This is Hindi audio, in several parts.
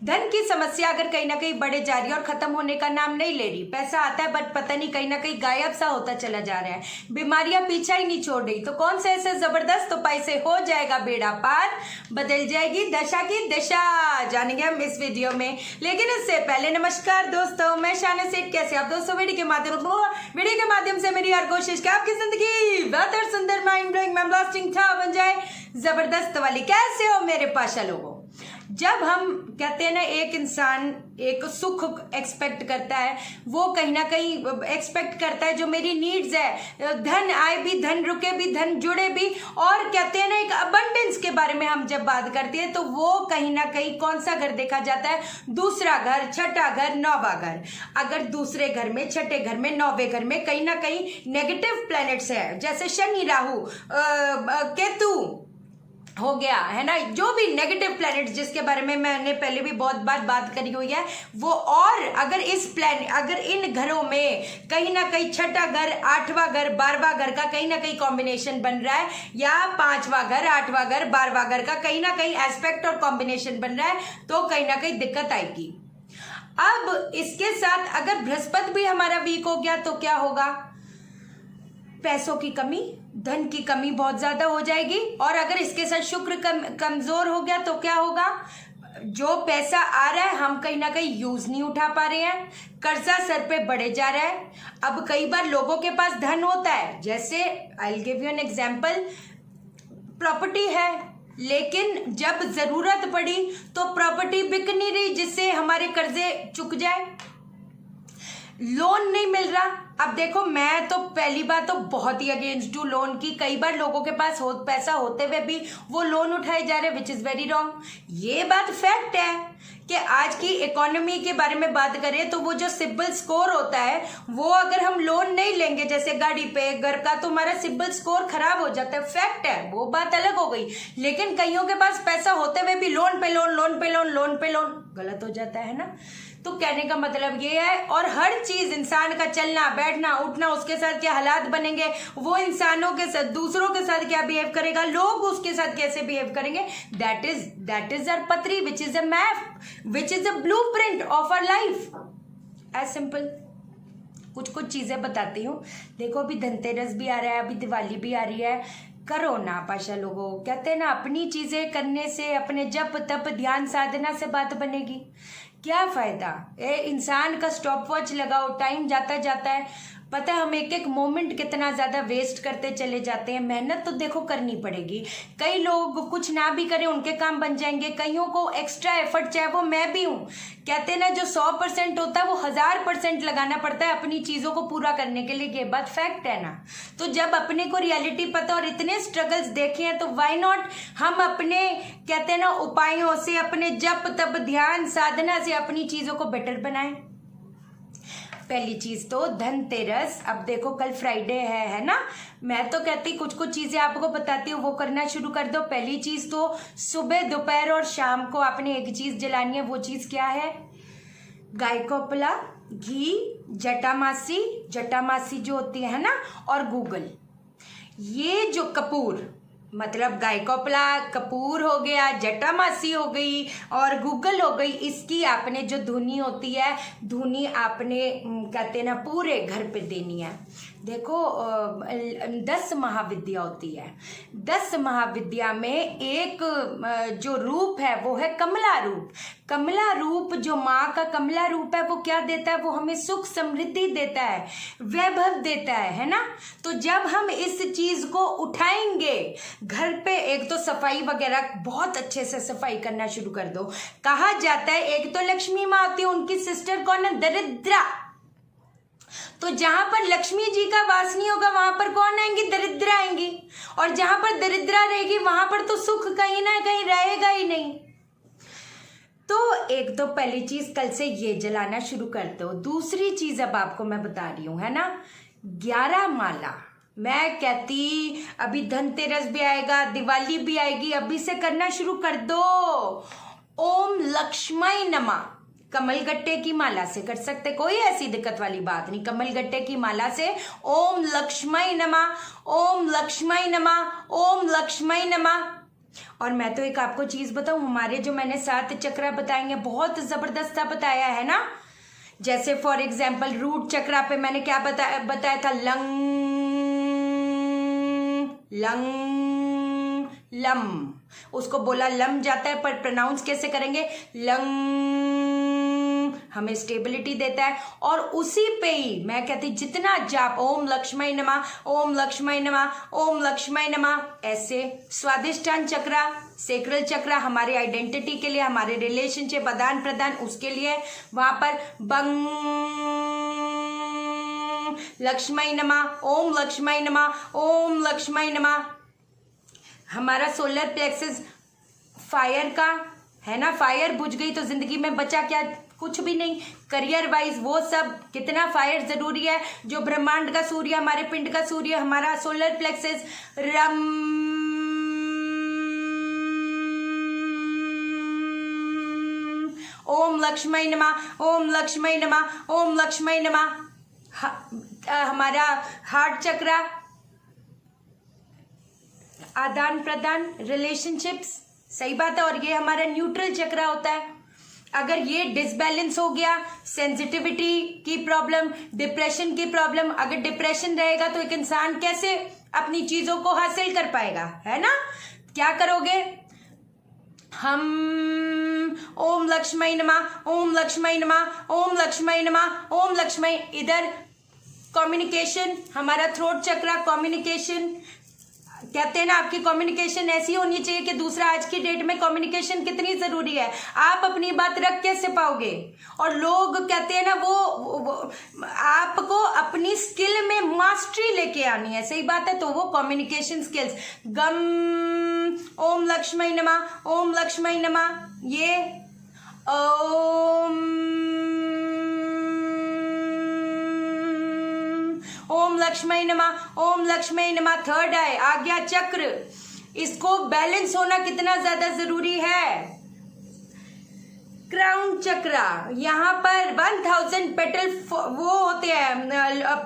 धन की समस्या अगर कहीं ना कहीं बढ़े जा रही है और खत्म होने का नाम नहीं ले रही, पैसा आता है बट पता नहीं कहीं ना कहीं गायब सा होता चला जा रहा है, बीमारियां पीछा ही नहीं छोड़ रही, तो कौन से ऐसे जबरदस्त उपाय से हो जाएगा बेड़ा पार, बदल जाएगी दशा की दिशा, जानेंगे हम इस वीडियो में। लेकिन इससे पहले नमस्कार दोस्तों, मैं शाना सेठ, कैसे आप दोस्तों? वीडियो के माध्यम से मेरी हर कोशिश कि आपकी जिंदगी बेहतर, सुंदर, माइंड ब्लोइंग, मैम ब्लास्टिंग था बन जाए, जबरदस्त वाली। कैसे हो मेरे पाशा लोगों? जब हम कहते हैं ना, एक इंसान एक सुख एक्सपेक्ट करता है, वो कहीं ना कहीं एक्सपेक्ट करता है जो मेरी नीड्स है, धन आए भी, धन रुके भी, धन जुड़े भी, और कहते हैं ना एक अबंडेंस के बारे में हम जब बात करते हैं तो वो कहीं ना कहीं कौन सा घर देखा जाता है? दूसरा घर, छठा घर, नौवा घर। अगर दूसरे घर में, छठे घर में, नौवे घर में कहीं ना कहीं नेगेटिव प्लैनेट्स है, जैसे शनि, राहु, केतु हो गया है ना, जो भी नेगेटिव प्लैनेट जिसके बारे में मैंने पहले भी बहुत बार बात करी हुई है वो, और अगर अगर इन घरों में कहीं ना कहीं छठा घर, आठवां घर, 12वां घर का कहीं ना कहीं कॉम्बिनेशन बन रहा है, या 5वां घर, 8वां घर, 12वां घर का कहीं ना कहीं एस्पेक्ट और कॉम्बिनेशन बन रहा है, तो कहीं ना कहीं दिक्कत आएगी। अब इसके साथ अगर बृहस्पति भी हमारा वीक हो गया तो क्या होगा? पैसों की कमी, धन की कमी बहुत ज्यादा हो जाएगी। और अगर इसके साथ शुक्र कमजोर हो गया तो क्या होगा? जो पैसा आ रहा है हम कहीं ना कहीं यूज नहीं उठा पा रहे हैं, कर्जा सर पे बढ़े जा रहा है। अब कई बार लोगों के पास धन होता है, जैसे I will give you an example, property है, लेकिन जब जरूरत पड़ी तो प्रॉपर्टी बिक नहीं रही जिससे हमारे कर्जे चुक जाए, लोन नहीं मिल रहा। अब देखो, मैं तो पहली बात तो बहुत ही अगेंस्ट हूँ लोन की। कई बार लोगों के पास पैसा होते हुए भी वो लोन उठाए जा रहे हैं, विच इज वेरी रॉन्ग। ये बात फैक्ट है कि आज की इकोनॉमी के बारे में बात करें तो वो जो सिबिल स्कोर होता है, वो अगर हम लोन नहीं लेंगे जैसे गाड़ी पे, घर का, तो हमारा सिबिल स्कोर खराब हो जाता है। फैक्ट है, वो बात अलग हो गई। लेकिन कईयों के पास पैसा होते हुए भी लोन पे लोन, लोन पे लोन, लोन पे लोन, गलत हो जाता है ना। तो कहने का मतलब ये है, और हर चीज इंसान का चलना, बैठना, उठना, उसके साथ क्या हालात बनेंगे, वो इंसानों के साथ, दूसरों के साथ क्या बिहेव करेगा, लोग उसके साथ कैसे बिहेव करेंगे, दैट इज आवर पत्री, which is a map, which is a blueprint of our life. As simple कुछ चीजें बताती हूँ। देखो, अभी धनतेरस भी आ रहा है, अभी दिवाली भी आ रही है। करो ना पाशा लोगों, कहते हैं ना, अपनी चीजें करने से, अपने जप तप ध्यान साधना से बात बनेगी। क्या फायदा? इंसान का स्टॉप वॉच लगाओ, टाइम जाता जाता है, पता है हम एक एक मोमेंट कितना ज्यादा वेस्ट करते चले जाते हैं। मेहनत तो देखो करनी पड़ेगी। कई लोग कुछ ना भी करें उनके काम बन जाएंगे, कईयों को एक्स्ट्रा एफर्ट, चाहे वो मैं भी हूँ, कहते हैं ना जो 100% होता है वो 1000% लगाना पड़ता है अपनी चीजों को पूरा करने के लिए। ये बात फैक्ट है ना। तो जब अपने को रियलिटी पता और इतने स्ट्रगल्स देखे हैं तो व्हाई नॉट हम अपने, कहते हैं ना, उपायों से, अपने जप तप ध्यान साधना से अपनी चीजों को बेटर बनाएं। पहली चीज तो धनतेरस, अब देखो कल फ्राइडे है ना। मैं तो कहती कुछ चीजें आपको बताती हूँ, वो करना शुरू कर दो। पहली चीज तो सुबह, दोपहर और शाम को आपने एक चीज जलानी है। वो चीज क्या है? गाय को पला, घी, जटामासी जो होती है ना, और गूगल। ये जो कपूर, मतलब गाय कोपला, कपूर हो गया, जटामासी हो गई और गूगल हो गई, इसकी आपने जो धुनी होती है, धुनी आपने कहते ना पूरे घर पे देनी है। देखो 10 महाविद्या होती है। 10 महाविद्या में एक जो रूप है वो है कमला रूप। कमला रूप, जो माँ का कमला रूप है, वो क्या देता है? वो हमें सुख समृद्धि देता है, वैभव देता है ना। तो जब हम इस चीज को उठाएंगे घर पे, एक तो सफाई वगैरह बहुत अच्छे से सफाई करना शुरू कर दो। कहा जाता है एक तो लक्ष्मी माँ आती है, उनकी सिस्टर कौन है? दरिद्रा। तो जहां पर लक्ष्मी जी का वास नहीं होगा वहां पर कौन आएंगी? दरिद्रा आएंगी। और जहां पर दरिद्रा रहेगी वहां पर तो सुख कहीं ना कहीं रहेगा ही नहीं। तो एक तो पहली चीज कल से ये जलाना शुरू कर दो। दूसरी चीज अब आपको मैं बता रही हूं, है ना, 11 माला। मैं कहती अभी धनतेरस भी आएगा, दिवाली भी आएगी, अभी से करना शुरू कर दो। ओम लक्ष्मी नमः, कमल गट्टे की माला से कर सकते, कोई ऐसी दिक्कत वाली बात नहीं। कमल गट्टे की माला से ओम लक्ष्मी नमः, ओम लक्ष्मी नमः, ओम लक्ष्मी नमः। और मैं तो एक आपको चीज बताऊं, हमारे जो मैंने 7 चक्रा बताएंगे बहुत जबरदस्त बताया है ना। जैसे फॉर एग्जाम्पल रूट चक्रा पे मैंने क्या बताया था, लंग लम, उसको बोला लम जाता है, पर प्रोनाउंस कैसे करेंगे, लंग, हमें स्टेबिलिटी देता है। और उसी पे ही मैं कहती जितना जाप, ओम लक्ष्मी नमः, ओम लक्ष्मी नमः, ओम लक्ष्मी नमः, ऐसे स्वादिष्टान चक्रा, सेक्रल चक्रा हमारे आइडेंटिटी के लिए, हमारे रिलेशनशिप आदान प्रदान उसके लिए, वहां पर बंग लक्ष्मी नमः, ओम लक्ष्मी नमः, ओम लक्ष्मी नमः। हमारा सोलर प्लेक्सस फायर का है ना, फायर बुझ गई तो जिंदगी में बचा क्या, कुछ भी नहीं। करियर वाइज वो सब कितना फायर जरूरी है, जो ब्रह्मांड का सूर्य, हमारे पिंड का सूर्य, हमारा सोलर प्लेक्सस रम, ओम लक्ष्मी नमः, ओम लक्ष्मी नमः, ओम लक्ष्मी नमः। हमारा हार्ट चक्रा, आदान प्रदान, रिलेशनशिप्स, सही बात है। और ये हमारा न्यूट्रल चक्रा होता है। अगर ये डिसबैलेंस हो गया, सेंसिटिविटी की प्रॉब्लम, डिप्रेशन की प्रॉब्लम, अगर डिप्रेशन रहेगा तो एक इंसान कैसे अपनी चीजों को हासिल कर पाएगा, है ना। क्या करोगे, हम ओम लक्ष्मी नमः, ओम लक्ष्मी नमः, ओम लक्ष्मी नमः, ओम लक्ष्मी। इधर कम्युनिकेशन, हमारा थ्रोट चक्रा, कम्युनिकेशन कहते हैं ना, आपकी कम्युनिकेशन ऐसी होनी चाहिए कि दूसरा, आज की डेट में कम्युनिकेशन कितनी जरूरी है। आप अपनी बात रख कैसे पाओगे, और लोग कहते हैं ना वो आपको अपनी स्किल में मास्टरी लेके आनी है, सही बात है। तो वो कम्युनिकेशन स्किल्स, गम ओम लक्ष्मी नमः, ओम लक्ष्मी नमः, ये ओम लक्ष्मी नमः, ओम लक्ष्मी नमः। थर्ड है आज्ञा चक्र, इसको बैलेंस होना कितना ज्यादा जरूरी है। क्राउन चक्रा, यहाँ पर 1000 पेटल वो होते हैं,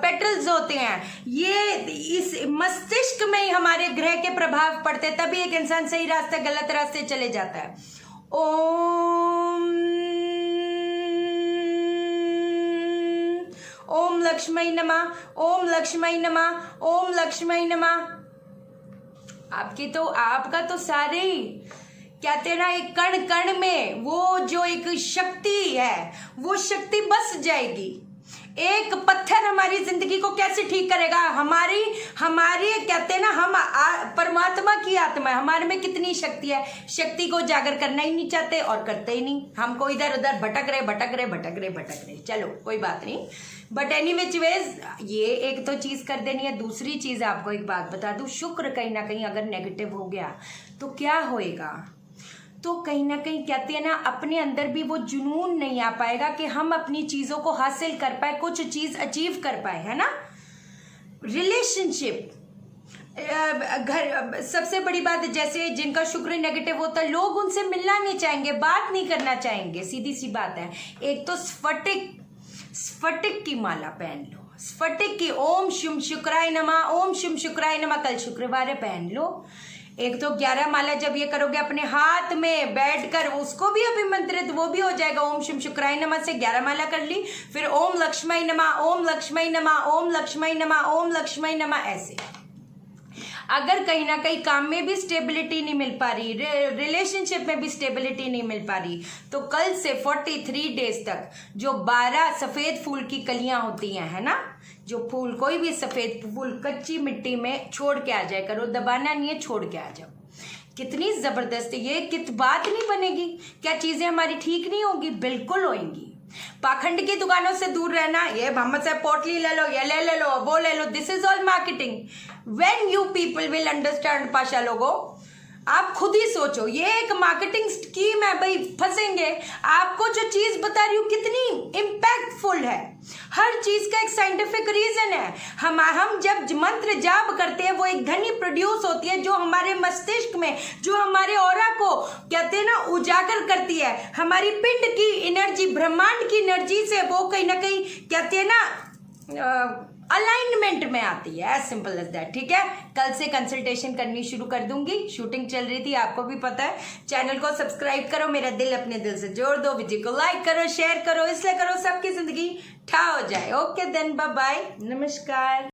पेटल्स होते हैं। ये इस मस्तिष्क में ही हमारे ग्रह के प्रभाव पड़ते हैं, तभी एक इंसान सही रास्ते गलत रास्ते चले जाता है। ओम लक्ष्मी नमः, ओम लक्ष्मी नमः, ओम लक्ष्मी नमः। आपका तो सारे ही कहते हैं ना, एक कण कण में वो जो एक शक्ति है, वो शक्ति बस जाएगी। एक पत्थर हमारी जिंदगी को कैसे ठीक करेगा, हमारी कहते हैं ना, हम परमात्मा की आत्मा है, हमारे में कितनी शक्ति है। शक्ति को जागर करना ही नहीं चाहते और करते ही नहीं, हमको इधर उधर भटक रहे। चलो कोई बात नहीं, बट एनीवेज ये एक तो चीज कर देनी है। दूसरी चीज आपको एक बात बता दूं, शुक्र कहीं ना कहीं अगर नेगेटिव हो गया तो क्या होएगा, तो कहीं ना कहीं कहते हैं ना, अपने अंदर भी वो जुनून नहीं आ पाएगा कि हम अपनी चीजों को हासिल कर पाए, कुछ चीज अचीव कर पाए, है ना। रिलेशनशिप, घर, सबसे बड़ी बात है, जैसे जिनका शुक्र नेगेटिव होता है, लोग उनसे मिलना नहीं चाहेंगे, बात नहीं करना चाहेंगे, सीधी सी बात है। एक तो स्फटिक की माला पहन लो, स्फटिक की, ओम शिव शुक्राय नमः, ओम शिव शुक्राय नमः, कल शुक्रवार है, पहन लो। एक तो 11 माला जब ये करोगे अपने हाथ में बैठकर, उसको भी अभिमंत्रित, वो भी हो जाएगा। ओम शिव शुक्राय नमः से 11 माला कर ली, फिर ओम लक्ष्मी नमः, ओम लक्ष्मी नमः, ओम लक्ष्मी नमः, ओम लक्ष्मी नमः, ऐसे। अगर कहीं ना कहीं काम में भी स्टेबिलिटी नहीं मिल पा रही, रिलेशनशिप में भी स्टेबिलिटी नहीं मिल पा रही, तो कल से 43 डेज तक जो 12 सफेद फूल की कलियां होती हैं, है ना, जो फूल, कोई भी सफेद फूल कच्ची मिट्टी में छोड़ के आ जाए करो, दबाना नहीं है, छोड़ के आ जाओ। कितनी जबरदस्त, ये कित बात नहीं बनेगी, क्या चीजें हमारी ठीक नहीं होगी, बिल्कुल होंगी। पाखंड की दुकानों से दूर रहना, ये मोहम्मद साहब पोटली ले लो, ये ले लो, वो ले लो, this is all marketing. When you people will understand, पाशा लोगों, आप खुद ही सोचो, ये एक मार्केटिंग स्कीम है भाई, फंसेंगे। आपको जो चीज बता रही हूँ कितनी इम्पैक्टफुल है, हर चीज का एक साइंटिफिक रीजन है। हम जब मंत्र जाप करते हैं, वो एक ध्वनि प्रोड्यूस होती है जो हमारे मस्तिष्क में, जो हमारे ऑरा को कहते हैं ना उजागर करती है। हमारी पिंड की एनर्जी, ब्रह्मांड की एनर्जी से वो कहीं ना कहीं कहते हैं ना अलाइनमेंट में आती है, एज सिंपल एज दैट। ठीक है, कल से कंसल्टेशन करनी शुरू कर दूंगी, शूटिंग चल रही थी आपको भी पता है। चैनल को सब्सक्राइब करो, मेरा दिल अपने दिल से जोड़ दो, वीडियो को लाइक करो, शेयर करो, इसलिए करो सबकी जिंदगी ठा हो जाए। ओके देन, बाय बाय, नमस्कार।